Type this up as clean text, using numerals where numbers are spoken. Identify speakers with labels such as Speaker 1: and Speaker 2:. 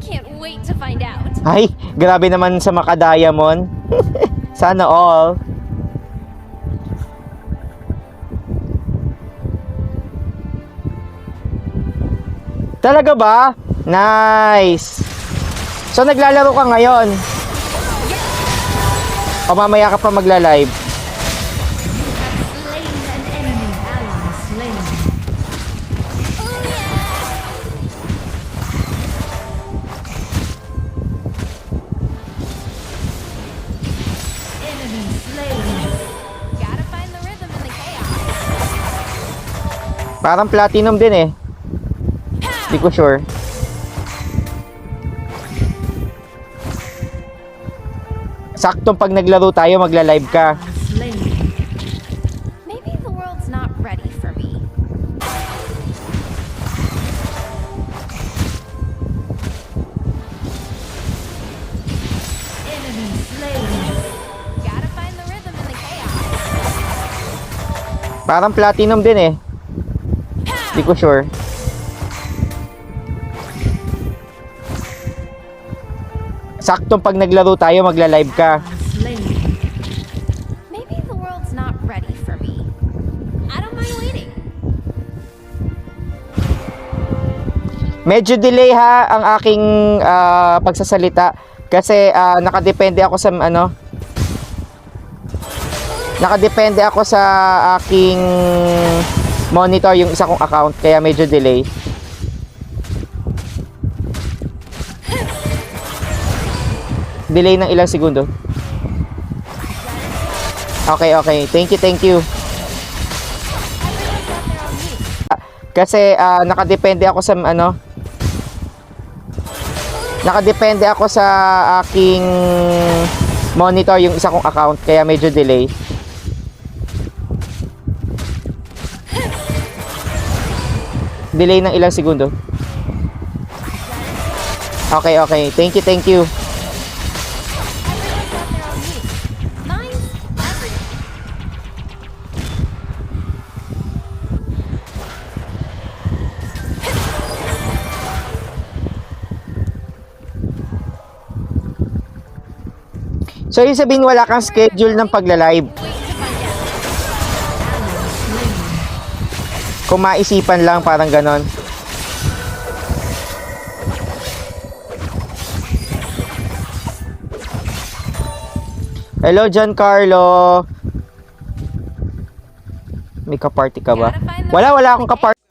Speaker 1: Can't wait to find out.
Speaker 2: Ay, grabe naman sa Maka-Diamond. Sana all. Talaga ba? Nice. So naglalaro ka ngayon? O mamaya ka pa magla-live?
Speaker 1: Slain an enemy ally slain. Oh yeah! Enemy slain. Gotta find the rhythm in the chaos.
Speaker 2: Parang platinum din eh. Hindi ko sure. Saktong pag naglaro tayo, magla-live ka.
Speaker 1: Slain. Maybe the world's not ready for me. Enemy slain. Gotta find the rhythm in the chaos.
Speaker 2: Parang platinum din eh. Hindi ko sure. Saktong pag naglaro tayo, magla-live ka.
Speaker 1: Slain. Maybe the world's not ready for me. I don't mind waiting.
Speaker 2: Medyo delay ha ang aking pagsasalita kasi nakadepende ako sa nakadepende ako sa aking monitor, yung isa kong account, kaya medyo delay. Delay ng ilang segundo. Okay, okay. Thank you, thank you. Kasi nakadepende ako sa nakadepende ako sa aking monitor, yung isa kong account, kaya medyo delay. Delay ng ilang segundo. Okay, okay. Thank you, thank you.
Speaker 1: Mine's everything.
Speaker 2: So, yung sabihin wala kang schedule ng pagla-live.
Speaker 1: Wait to find out.
Speaker 2: Kung maisipan lang, parang ganon. Hello, Giancarlo. May kaparty ka ba? Wala akong kaparty.